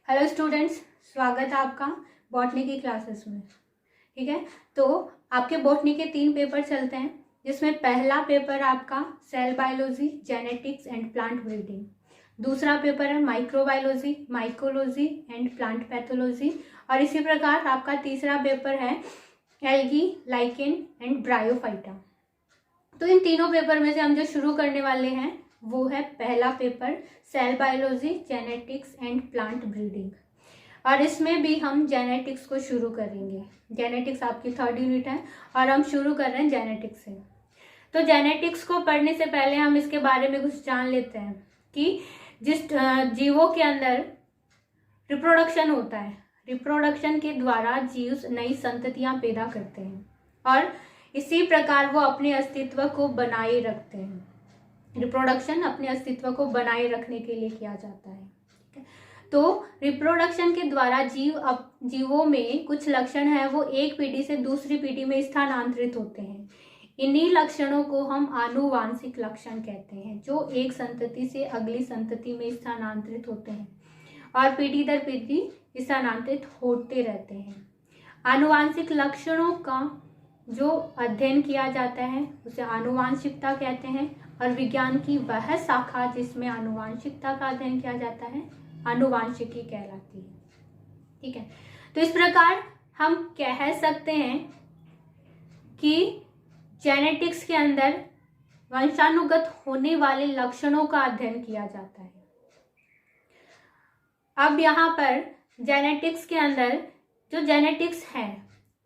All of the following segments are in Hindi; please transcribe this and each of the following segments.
हेलो स्टूडेंट्स, स्वागत है आपका बॉटनी की क्लासेस में। ठीक है, तो आपके बॉटनी के 3 पेपर चलते हैं, जिसमें पहला पेपर आपका cell biology, genetics and plant breeding. दूसरा पेपर है microbiology, mycology and plant pathology. और इसी प्रकार आपका तीसरा पेपर है एल्गी, लाइकेन एंड ब्रायोफाइटा। तो इन तीनों पेपर में से हम जो शुरू करने वाले हैं वो है पहला paper cell biology, genetics and plant breeding. और इसमें भी हम जेनेटिक्स को शुरू करेंगे। जेनेटिक्स आपकी 3rd यूनिट है और हम शुरू कर रहे हैं जेनेटिक्स से। तो जेनेटिक्स को पढ़ने से पहले हम इसके बारे में कुछ जान लेते हैं कि जिस जीवों के अंदर रिप्रोडक्शन होता है, रिप्रोडक्शन के द्वारा जीव नई संततियां पैदा करते हैं और इसी प्रकार वो अपने अस्तित्व को बनाए रखते हैं। रिप्रोडक्शन अपने अस्तित्व को बनाए रखने के लिए किया जाता है। तो रिप्रोडक्शन के द्वारा जीवों में कुछ लक्षण है वो एक पीढ़ी से दूसरी पीढ़ी में स्थानांतरित होते हैं। इन्हीं लक्षणों को हम आनुवांशिक लक्षण कहते हैं, जो एक संतति से अगली संतति में स्थानांतरित होते हैं और पीढ़ी दर पीढ़ी स्थानांतरित होते रहते हैं। आनुवांशिक लक्षणों का जो अध्ययन किया जाता है उसे आनुवांशिकता कहते हैं और विज्ञान की वह शाखा जिसमें आनुवांशिकता का अध्ययन किया जाता है आनुवांशिकी कहलाती है। ठीक है, तो इस प्रकार हम कह सकते हैं कि जेनेटिक्स के अंदर वंशानुगत होने वाले लक्षणों का अध्ययन किया जाता है। अब यहाँ पर जेनेटिक्स के अंदर जो जेनेटिक्स है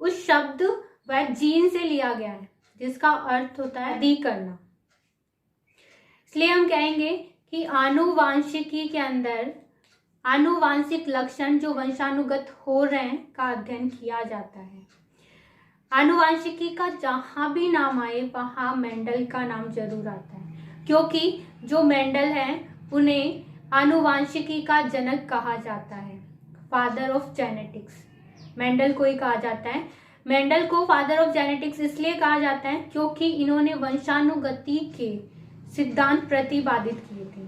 उस शब्द वह जीन से लिया गया है, जिसका अर्थ होता है दी करना। इसलिए हम कहेंगे कि आनुवांशिकी के अंदर आनुवांशिक लक्षण जो वंशानुगत हो रहे हैं का अध्ययन किया जाता है। आनुवांशिकी का जहां भी नाम आए वहां मेंडल का नाम जरूर आता है, क्योंकि जो मेंडल है उन्हें आनुवांशिकी का जनक कहा जाता है, फादर ऑफ जेनेटिक्स। मेंडल को ही कहा जाता है। मेंडल को फादर ऑफ जेनेटिक्स इसलिए कहा जाता है क्योंकि इन्होंने वंशानुगति के सिद्धांत प्रतिपादित किए थे।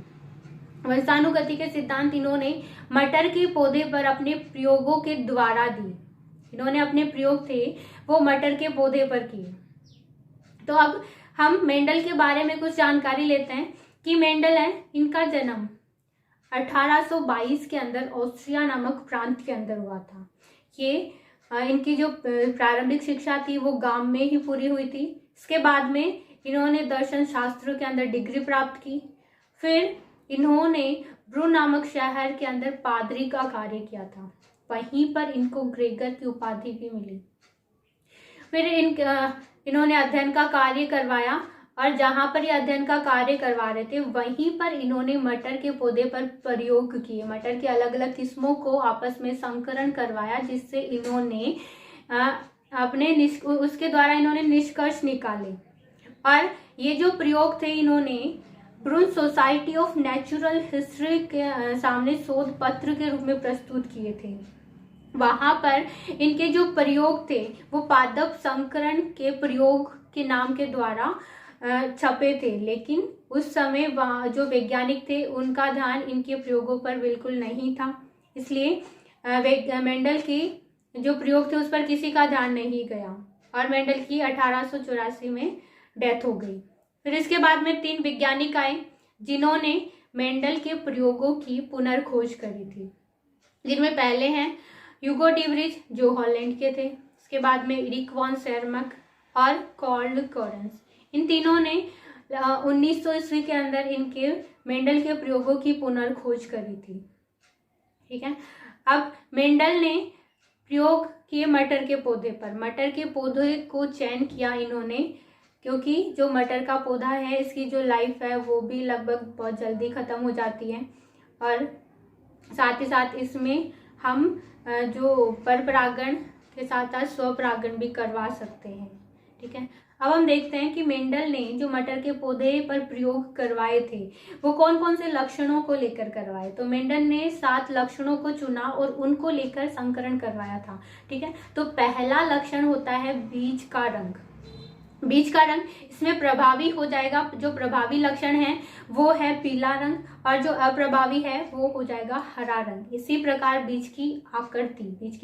वंशानुगति के सिद्धांत इन्होंने मटर के पौधे पर अपने प्रयोगों के द्वारा दिए। इन्होंने अपने प्रयोग थे वो मटर के पौधे पर किए। तो अब हम मेंडल के बारे में कुछ जानकारी लेते हैं कि मेंडल है, इनका जन्म 1822 के अंदर ऑस्ट्रिया नामक प्रांत के अंदर हुआ था। ये इनकी जो प्रारंभिक शिक्षा थी वो गांव में ही पूरी हुई थी। इसके बाद में इन्होंने दर्शन शास्त्र के अंदर डिग्री प्राप्त की। फिर इन्होंने ब्रू नामक शहर के अंदर पादरी का कार्य किया था। वहीं पर इनको ग्रेगर की उपाधि भी मिली। फिर इन्होंने अध्ययन का कार्य करवाया और जहां पर ये अध्ययन का कार्य करवा रहे थे वहीं पर इन्होंने मटर के पौधे पर प्रयोग किए। मटर की अलग अलग किस्मों को आपस में संकरण करवाया, जिससे इन्होंने उसके द्वारा इन्होंने निष्कर्ष निकाले। और ये जो प्रयोग थे इन्होंने ब्रून सोसाइटी ऑफ नेचुरल हिस्ट्री के सामने शोध पत्र के रूप में प्रस्तुत किए थे। वहां पर इनके जो प्रयोग थे वो पादप संकरण के प्रयोग के नाम के द्वारा छपे थे, लेकिन उस समय जो वैज्ञानिक थे उनका ध्यान इनके प्रयोगों पर बिल्कुल नहीं था। इसलिए मेंडल की जो प्रयोग थे उस पर किसी का ध्यान नहीं गया और मेंडल की 1884 में डेथ हो गई। फिर इसके बाद में 3 वैज्ञानिक आए जिन्होंने मेंडल के प्रयोगों की पुनर्खोज करी थी, जिनमें पहले हैं ह्यूगो डीवरिज जो हॉलैंड के थे। इसके बाद में इरिक वॉन सेरमक और कार्ल कॉरेंस। इन तीनों ने 1900 ईस्वी के अंदर इनके मेंडल के प्रयोगों की पुनर्खोज करी थी। ठीक है, अब मेंडल ने प्रयोग किए मटर के पौधे पर। मटर के पौधे को चयन किया इन्होंने क्योंकि जो मटर का पौधा है इसकी जो लाइफ है वो भी लगभग बहुत जल्दी ख़त्म हो जाती है और साथ ही साथ इसमें हम जो परपरागण के साथ साथ स्वपरागण भी करवा सकते हैं। ठीक है, अब हम देखते हैं कि मेंडल ने जो मटर के पौधे पर प्रयोग करवाए थे वो कौन कौन से लक्षणों को लेकर करवाए। तो मेंडल ने 7 लक्षणों को चुना और उनको लेकर संकरण करवाया था। ठीक है, तो पहला लक्षण होता है बीज का रंग। बीज का रंग इसमें प्रभावी हो जाएगा, जो प्रभावी लक्षण है वो है पीला रंग, और जो अप्रभावी है वो हो जाएगा हरा रंग। इसी प्रकार बीज की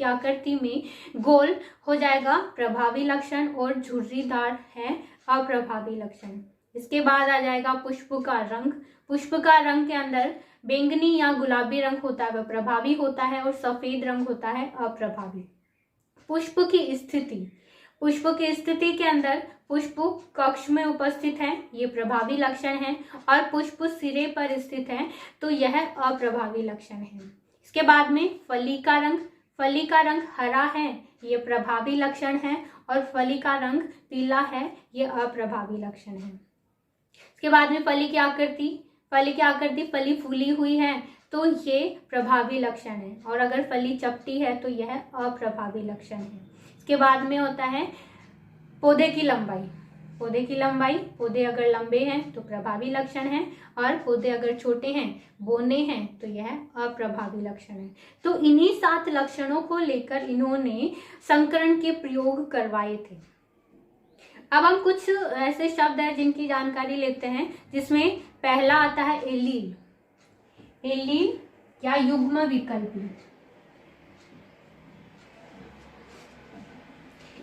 आकृति में गोल हो जाएगा प्रभावी लक्षण और झुर्रीदार है अप्रभावी लक्षण। इसके बाद आ जाएगा पुष्प का रंग। पुष्प का रंग के अंदर बैंगनी या गुलाबी रंग होता है वह प्रभावी होता है, और सफेद रंग होता है अप्रभावी। पुष्प की स्थिति के अंदर पुष्प कक्ष में उपस्थित है, ये प्रभावी लक्षण है, और पुष्प सिरे पर स्थित है तो यह अप्रभावी लक्षण है। इसके बाद में फली का रंग हरा है, ये प्रभावी लक्षण है, और फली का रंग पीला है, ये अप्रभावी लक्षण है। इसके बाद में फली की आकृति फली फूली हुई है तो ये प्रभावी लक्षण है, और अगर फली चपटी है तो यह अप्रभावी लक्षण है। इसके बाद में होता है पौधे की लंबाई। पौधे अगर लंबे हैं तो प्रभावी लक्षण है, और पौधे अगर छोटे हैं, बोने हैं, तो यह अप्रभावी लक्षण है। तो इन्हीं 7 लक्षणों को लेकर इन्होंने संकरण के प्रयोग करवाए थे। अब हम कुछ ऐसे शब्द हैं जिनकी जानकारी लेते हैं, जिसमें पहला आता है एलील या युग्म विकल्पी।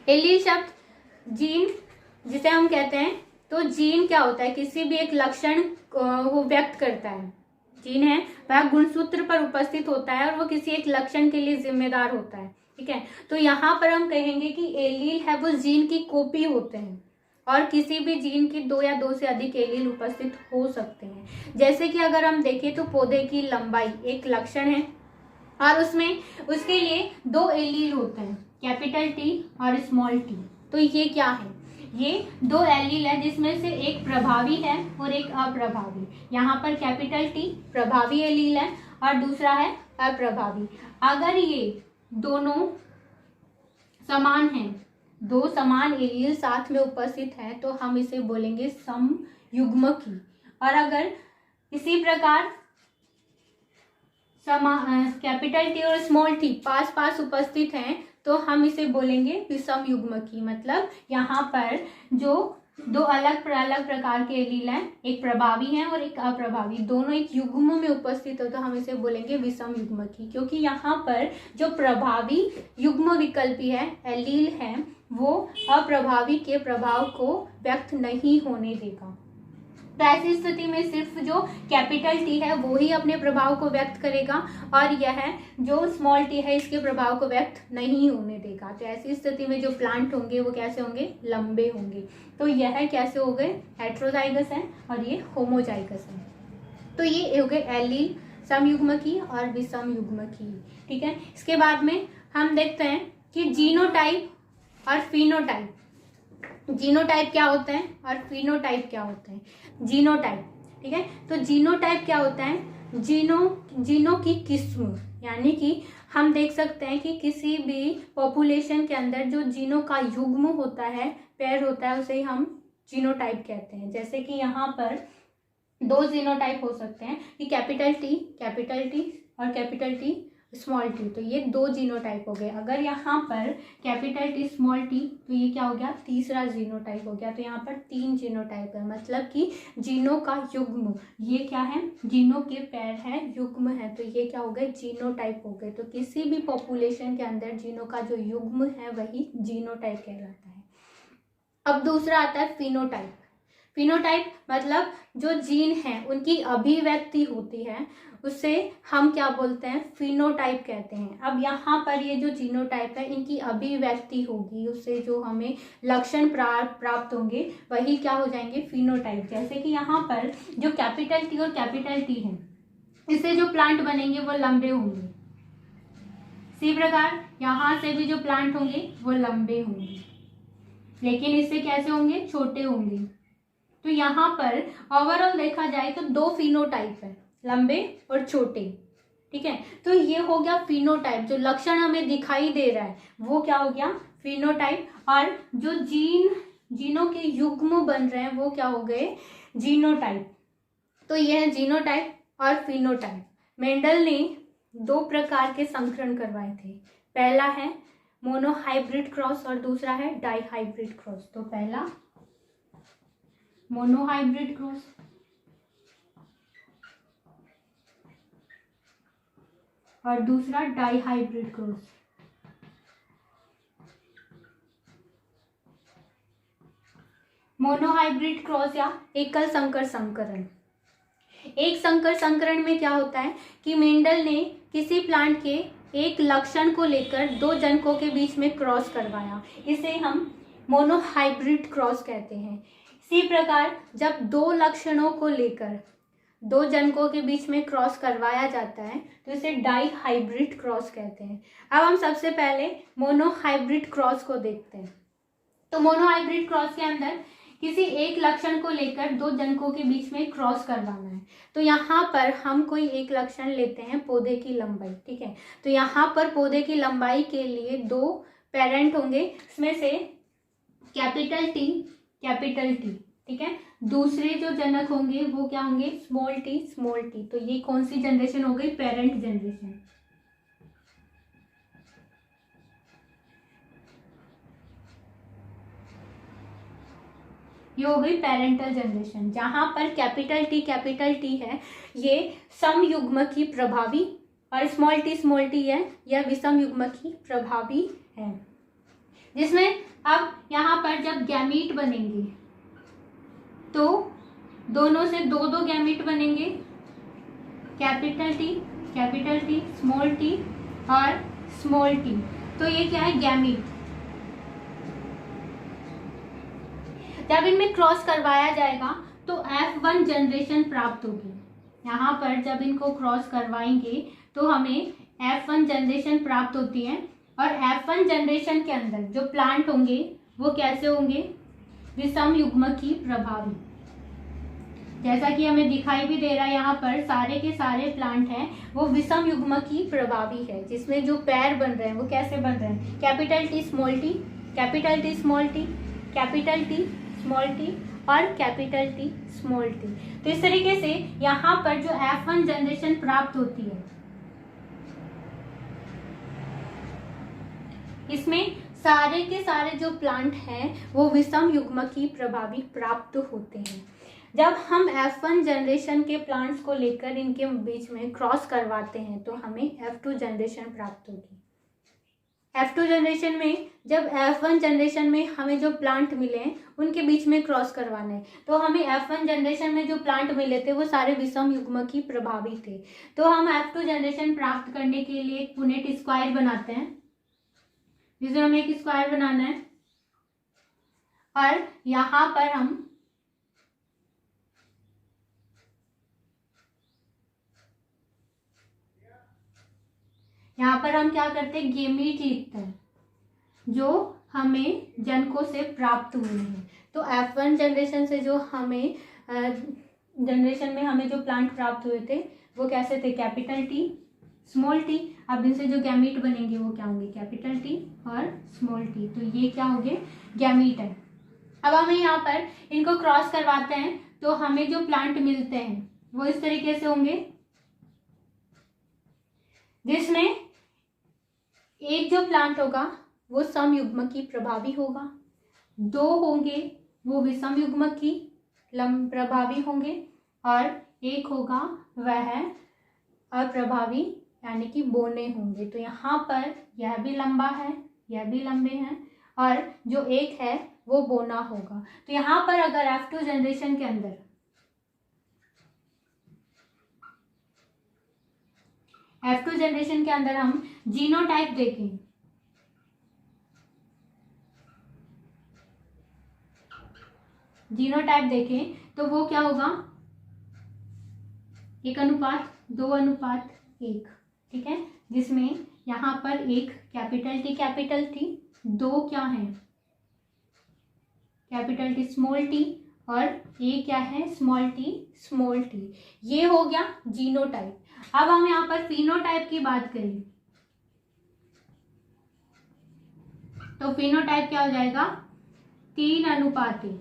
एलील शब्द जीन जिसे हम कहते हैं, तो जीन क्या होता है, किसी भी एक लक्षण को व्यक्त करता है। जीन है वह गुणसूत्र पर उपस्थित होता है और वो किसी एक लक्षण के लिए जिम्मेदार होता है, ठीक है। तो यहाँ पर हम कहेंगे कि एलील है वो जीन की कॉपी होते हैं, और किसी भी जीन की 2 या 2 से अधिक एलील उपस्थित हो सकते हैं। जैसे कि अगर हम देखें तो पौधे की लंबाई एक लक्षण है, और उसमें उसके लिए 2 एलील होते हैं, कैपिटल टी और स्मॉल टी। तो ये क्या है, ये 2 एलील है जिसमें से एक प्रभावी है और एक अप्रभावी। यहाँ पर कैपिटल टी प्रभावी एलील है और दूसरा है अप्रभावी। अगर ये दोनों समान हैं, 2 समान एलील साथ में उपस्थित है तो हम इसे बोलेंगे समयुग्मकी। और अगर इसी प्रकार कैपिटल टी और स्मॉल टी पास पास उपस्थित हैं तो हम इसे बोलेंगे विषम युग्मकी। मतलब यहाँ पर जो 2 अलग प्रकार के एलील हैं, एक प्रभावी है और एक अप्रभावी, दोनों एक युग्म में उपस्थित हो तो हम इसे बोलेंगे विषम युग्मकी। क्योंकि यहाँ पर जो प्रभावी युग्म विकल्पी है एलील है वो अप्रभावी के प्रभाव को व्यक्त नहीं होने देगा। तो ऐसी स्थिति में सिर्फ जो कैपिटल टी है वो ही अपने प्रभाव को व्यक्त करेगा, और यह जो स्मॉल टी है इसके प्रभाव को व्यक्त नहीं होने देगा। तो ऐसी स्थिति में जो प्लांट होंगे वो कैसे होंगे, लंबे होंगे। तो यह कैसे हो गए, हेट्रोजाइगस है और ये होमोजाइगस है। तो ये हो गए एलील समयुग्मकी और विषम युग्मकी, ठीक है। इसके बाद में हम देखते हैं कि जीनोटाइप और फिनोटाइप। जीनोटाइप क्या होता है और फिनोटाइप क्या होता है। जीनोटाइप, ठीक है। तो जीनोटाइप क्या होता है, जीनों की किस्म, यानी कि हम देख सकते हैं कि किसी भी पॉपुलेशन के अंदर जो जीनों का युग्म होता है, पेयर होता है, उसे हम जीनोटाइप कहते हैं। जैसे कि यहाँ पर 2 जीनोटाइप हो सकते हैं कि कैपिटल टी और कैपिटल टी स्मॉल टी, तो ये 2 जीनोटाइप हो गए। अगर यहाँ पर कैपिटल टी स्मॉल टी तो ये क्या हो गया, तीसरा जीनोटाइप हो गया। तो यहाँ पर 3 जीनोटाइप है, मतलब कि जीनों का युग्म, ये क्या है, जीनों के पैर है, युग्म है, तो ये क्या हो गए, जीनोटाइप हो गए। तो किसी भी पॉपुलेशन के अंदर जीनों का जो युग्म है वही जीनोटाइप कहलाता है। अब दूसरा आता है फिनोटाइप। फिनोटाइप मतलब जो जीन है उनकी अभिव्यक्ति होती है, उससे हम क्या बोलते हैं, फिनोटाइप कहते हैं। अब यहाँ पर ये जो जीनोटाइप है इनकी अभिव्यक्ति होगी, उससे जो हमें लक्षण प्राप्त होंगे वही क्या हो जाएंगे, फिनोटाइप। जैसे कि यहाँ पर जो कैपिटल टी और कैपिटल टी है, इससे जो प्लांट बनेंगे वो लंबे होंगे। इसी प्रकार यहाँ से भी जो प्लांट होंगे वो लंबे होंगे, लेकिन इससे कैसे होंगे, छोटे होंगे। तो यहाँ पर ओवरऑल देखा जाए तो 2 फिनोटाइप है, लंबे और छोटे, ठीक है। तो ये हो गया फिनोटाइप, जो लक्षण हमें दिखाई दे रहा है वो क्या हो गया, फिनोटाइप। और जो जीनों के युग्म बन रहे हैं वो क्या हो गए, जीनोटाइप। तो ये है जीनोटाइप और फिनोटाइप। मेंडल ने 2 प्रकार के संकरण करवाए थे, पहला है मोनोहाइब्रिड क्रॉस और दूसरा है डाईहाइब्रिड क्रॉस। तो पहला मोनोहाइब्रिड क्रॉस, और दूसरा डाइहाइब्रिड क्रॉस। मोनोहाइब्रिड क्रॉस या एकल संकर संकरण। एक संकर संकरण में क्या होता है कि मेंडल ने किसी प्लांट के एक लक्षण को लेकर दो जनकों के बीच में क्रॉस करवाया, इसे हम मोनोहाइब्रिड क्रॉस कहते हैं। इसी प्रकार जब दो लक्षणों को लेकर दो जनकों के बीच में क्रॉस करवाया जाता है तो इसे डाइहाइब्रिड क्रॉस कहते हैं। अब हम सबसे पहले मोनोहाइब्रिड क्रॉस को देखते हैं। तो मोनोहाइब्रिड क्रॉस के अंदर किसी एक लक्षण को लेकर दो जनकों के बीच में क्रॉस करवाना है। तो यहाँ पर हम कोई एक लक्षण लेते हैं, पौधे की लंबाई, ठीक है। तो यहाँ पर पौधे की लंबाई के लिए दो पेरेंट होंगे, इसमें से कैपिटल टी, कैपिटल टी, ठीक है। दूसरे जो जनक होंगे वो क्या होंगे, स्मॉल टी, स्मॉल टी। तो ये कौन सी जनरेशन हो गई, पेरेंट जनरेशन। ये हो गई पेरेंटल जनरेशन, जहां पर कैपिटल टी है ये समयुग्मकी प्रभावी, और स्मॉल टी है यह विषम युग्मकी प्रभावी है। जिसमें अब यहाँ पर जब गैमीट बनेंगे तो दोनों से दो दो गैमीट बनेंगे, कैपिटल टी, स्मॉल टी और स्मॉल टी। तो ये क्या है, गैमीट। जब इनमें क्रॉस करवाया जाएगा तो F1 जनरेशन प्राप्त होगी। यहाँ पर जब इनको क्रॉस करवाएंगे तो हमें F1 जनरेशन प्राप्त होती है, और F1 जनरेशन के अंदर जो प्लांट होंगे वो कैसे होंगे, विषम युग्मकी प्रभावी। जैसा कि हमें दिखाई भी दे रहा है यहाँ पर सारे के सारे प्लांट हैं वो विषम युग्मकी प्रभावी है, जिसमें जो पैर बन रहे हैं वो कैसे बन रहे हैं, capital T small T, capital T small T, capital T small T और कैपिटल टी स्मॉल टी। तो इस तरीके से यहाँ पर जो F1 जनरेशन प्राप्त होती है इसमें सारे के सारे जो प्लांट हैं वो विषम युग्मकी प्रभावी प्राप्त होते हैं। जब हम F1 जनरेशन के प्लांट्स को लेकर इनके बीच में क्रॉस करवाते हैं तो हमें F2 जनरेशन प्राप्त होगी। F2 जनरेशन में जब F1 जनरेशन में हमें जो प्लांट मिले उनके बीच में क्रॉस करवाना है, तो हमें F1 जनरेशन में जो प्लांट मिले थे वो सारे विषम युग्मकी प्रभावी थे। तो हम F2 जनरेशन प्राप्त करने के लिए एक पुनेट स्क्वायर बनाते हैं, जिसमें हमें एक स्क्वायर बनाना है, और यहाँ पर हम क्या करते हैं, गेमीट लिखते हैं जो हमें जनकों से प्राप्त हुए हैं। तो F1 जनरेशन से जो हमें जनरेशन में हमें जो प्लांट प्राप्त हुए थे वो कैसे थे, कैपिटल टी स्मॉल टी। अब इनसे जो गैमीट बनेंगे वो क्या होंगे, कैपिटल टी और स्मॉल टी। तो ये क्या हो गए, गैमीट है। अब हमें यहाँ पर इनको क्रॉस करवाते हैं तो हमें जो प्लांट मिलते हैं वो इस तरीके से होंगे, जिसमें एक जो प्लांट होगा वो समयुग्मकी प्रभावी होगा, दो होंगे वो विषम युग्मकी प्रभावी होंगे, और एक होगा वह अप्रभावी यानी कि बोने होंगे। तो यहाँ पर यह भी लंबा है, यह भी लंबे हैं, और जो एक है वो बोना होगा। तो यहाँ पर अगर F2 जनरेशन के अंदर हम जीनोटाइप देखें, तो वो क्या होगा, 1:2:1, ठीक है। जिसमें यहाँ पर एक कैपिटल टी, दो क्या है, कैपिटल टी स्मॉल टी, और ये क्या है, स्मॉल टी। ये हो गया जीनोटाइप। अब हम यहाँ पर फिनोटाइप की बात करें तो फिनोटाइप क्या हो जाएगा, 3:1।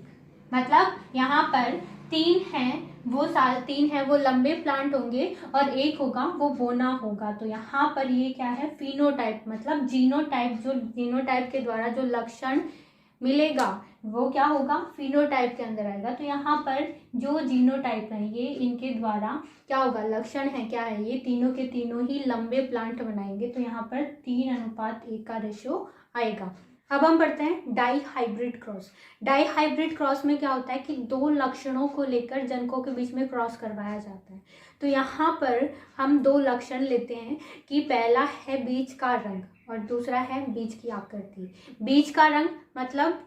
मतलब यहाँ पर तीन है वो लंबे प्लांट होंगे और एक होगा वो बोना होगा। तो यहाँ पर ये क्या है, फिनोटाइप। मतलब जीनोटाइप के द्वारा जो लक्षण मिलेगा वो क्या होगा, फिनोटाइप के अंदर आएगा। तो यहाँ पर जो जीनोटाइप है ये इनके द्वारा क्या होगा, लक्षण है क्या है, ये तीनों के तीनों ही लंबे प्लांट बनाएंगे। तो यहाँ पर 3:1 का रेशो आएगा। अब हम पढ़ते हैं dihybrid cross. Dihybrid cross में क्या होता है कि दो लक्षणों को लेकर जनकों के बीच में क्रॉस करवाया जाता है। तो यहाँ पर हम दो लक्षण लेते हैं कि पहला है बीज का रंग और दूसरा है बीज की आकृति। बीज का रंग मतलब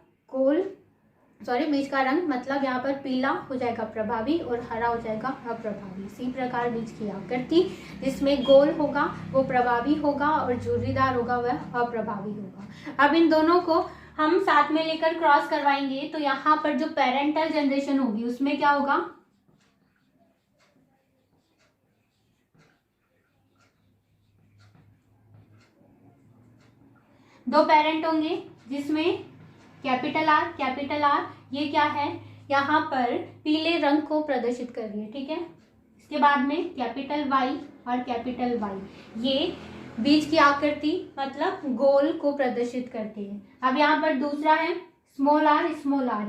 बीज का रंग मतलब यहाँ पर पीला हो जाएगा प्रभावी और हरा हो जाएगा अप्रभावी। इसी प्रकार बीज की आकृति जिसमें गोल होगा वो प्रभावी होगा और झुर्रीदार होगा वह अप्रभावी होगा। अब इन दोनों को हम साथ में लेकर क्रॉस करवाएंगे। तो यहाँ पर जो पेरेंटल जनरेशन होगी उसमें क्या होगा, दो पेरेंट होंगे जिसमें कैपिटल आर ये क्या है, यहाँ पर पीले रंग को प्रदर्शित कर रही है, ठीक है। इसके बाद में कैपिटल वाई और कैपिटल वाई ये बीज की आकृति मतलब गोल को प्रदर्शित करती है। अब यहाँ पर दूसरा है स्मॉल आर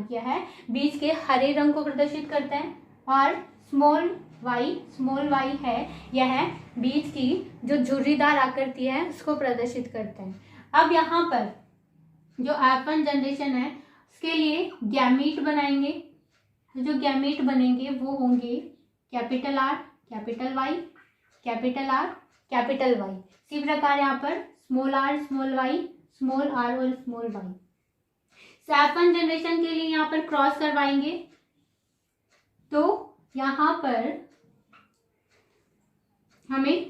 क्या है, बीज के हरे रंग को प्रदर्शित करता है। और स्मॉल वाई है यह बीज की जो झुर्रीदार आकृति है उसको प्रदर्शित करते हैं। अब यहाँ पर जो F1 जनरेशन है उसके लिए गैमीट बनाएंगे। जो गैमीट बनेंगे वो होंगे capital R capital Y capital R capital Y. इसी प्रकार यहाँ पर स्मॉल वाई स्मॉल आर और स्मॉल वाई। F1 जनरेशन के लिए यहाँ पर क्रॉस करवाएंगे। तो यहाँ पर हमें इस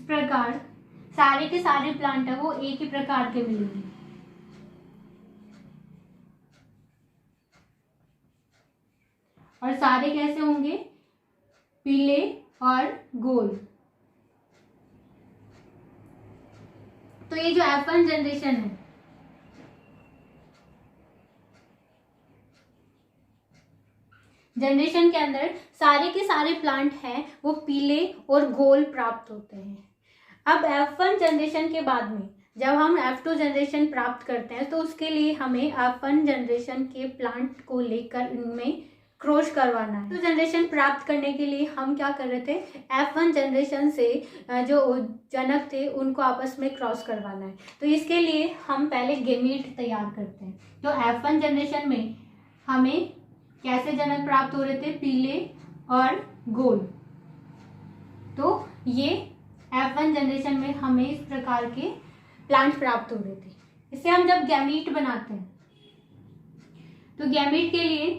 प्रकार सारे के सारे प्लांट है वो एक ही प्रकार के मिलेंगे। और सारे कैसे होंगे, पीले और गोल। तो ये जो F1 जनरेशन है जनरेशन के अंदर सारे के सारे प्लांट हैं वो पीले और गोल प्राप्त होते हैं। अब F1 जनरेशन के बाद में जब हम F2 जनरेशन प्राप्त करते हैं तो उसके लिए हमें F1 जनरेशन के प्लांट को लेकर इनमें क्रॉस करवाना है। तो जनरेशन प्राप्त करने के लिए हम क्या कर रहे थे, F1 जनरेशन से जो जनक थे उनको आपस में क्रॉस करवाना है। तो इसके लिए हम पहले गेमीट तैयार करते हैं। तो F1 जनरेशन में हमें कैसे जनक प्राप्त हो रहे थे, पीले और गोल। तो ये F1 जनरेशन में हमें इस प्रकार के प्लांट प्राप्त हो रहे थे। इसे हम जब गैमीट बनाते हैं तो गैमीट के लिए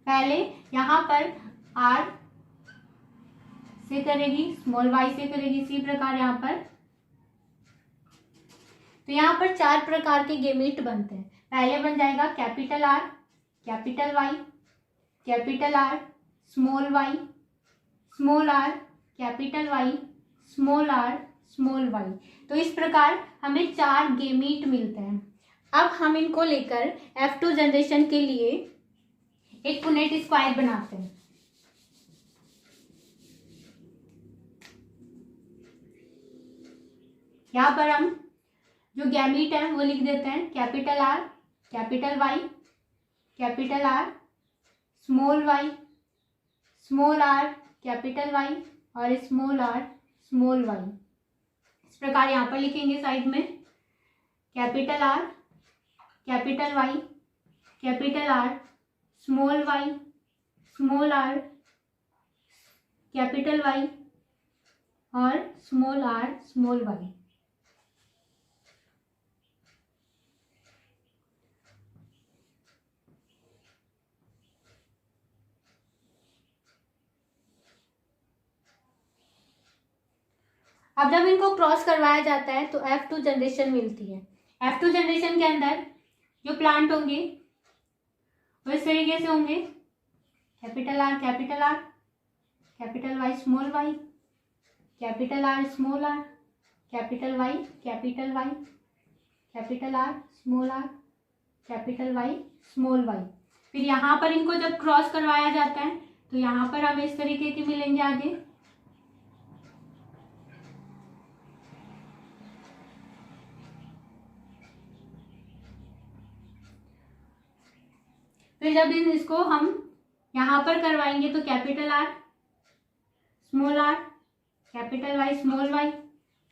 पहले यहाँ पर R से करेगी, स्मॉल y से करेगी, इसी प्रकार यहाँ पर। तो यहाँ पर 4 प्रकार के गैमीट बनते हैं। पहले बन जाएगा capital R capital Y capital R small y small r capital Y small r small y। तो इस प्रकार हमें 4 गैमीट मिलते हैं। अब हम इनको लेकर F2 जनरेशन के लिए एक पुनेट स्क्वायर बनाते हैं। यहाँ पर हम जो गैमीट है वो लिख देते हैं capital R capital Y capital R small y small r capital Y और स्मॉल r स्मॉल y। इस प्रकार यहाँ पर लिखेंगे साइड में capital R capital Y capital R small y small r capital Y और स्मॉल r स्मॉल y। अब जब इनको क्रॉस करवाया जाता है तो F2 जनरेशन मिलती है। F2 जनरेशन के अंदर जो प्लांट होंगे वो इस तरीके से होंगे capital R capital Y small y capital R small r capital Y capital Y capital R small r capital Y small y। फिर यहाँ पर इनको जब क्रॉस करवाया जाता है तो यहाँ पर हमें इस तरीके के मिलेंगे आगे। फिर जब इसको हम यहाँ पर करवाएंगे तो capital R small r, capital Y small y।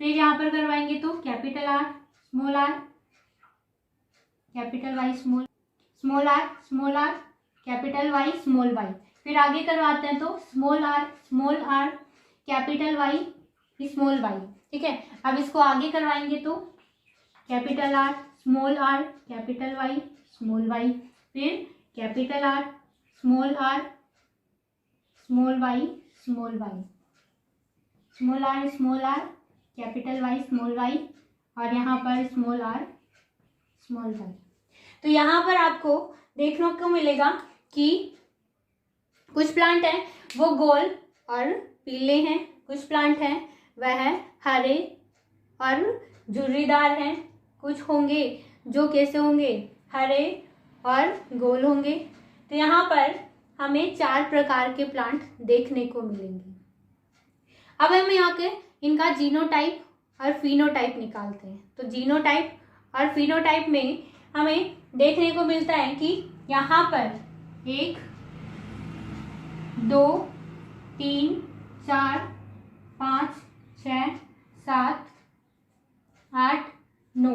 फिर यहाँ पर करवाएंगे तो capital R small r, capital Y small r, capital Y small y। फिर आगे करवाते हैं तो small r, capital Y small y। ठीक है, अब इसको आगे करवाएंगे तो capital R small r, capital Y small y। फिर capital R small y, small r, capital Y small y, और यहाँ पर स्मॉल r स्मॉल y। तो यहाँ पर आपको देखने को मिलेगा कि कुछ प्लांट हैं वो गोल और पीले हैं, कुछ प्लांट हैं वह हरे और झुर्रीदार हैं, कुछ होंगे जो कैसे होंगे, हरे और गोल होंगे। तो यहाँ पर हमें 4 प्रकार के प्लांट देखने को मिलेंगे। अब हम यहाँ के इनका जीनोटाइप और फिनोटाइप निकालते हैं। तो जीनोटाइप और फिनोटाइप में हमें देखने को मिलता है कि यहाँ पर 1 2 3 4 5 6 7 8 9।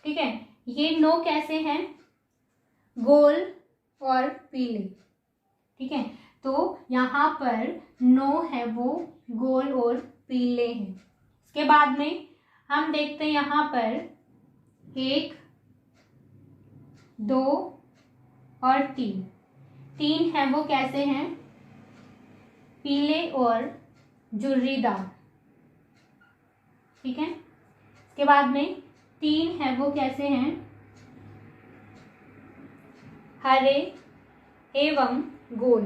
ठीक है, ये 9 कैसे हैं, गोल और पीले। ठीक है, तो यहाँ पर 9 है वो गोल और पीले हैं। इसके बाद में हम देखते हैं यहाँ पर 1 2 और 3 है वो कैसे हैं, पीले और झुर्रीदार। ठीक है, इसके बाद में 3 है वो कैसे हैं, हरे एवं गोल।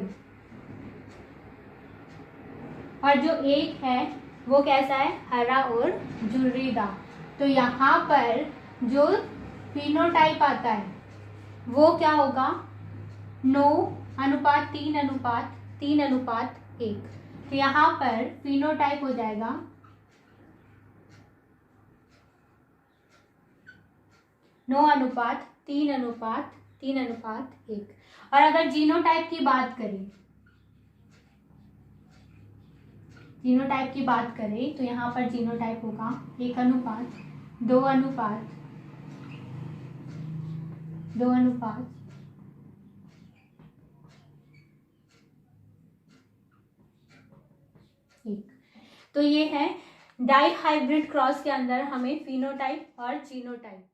और जो 1 है वो कैसा है, हरा और झुर्रीदार। तो यहाँ पर जो फिनोटाइप आता है वो क्या होगा, 9:3:1। तो यहाँ पर फिनोटाइप हो जाएगा 9:3:1। और अगर जीनोटाइप की बात करें तो यहाँ पर जीनोटाइप होगा 1:2:2:1। तो ये है डाई हाइब्रिड क्रॉस के अंदर हमें फिनोटाइप और जीनोटाइप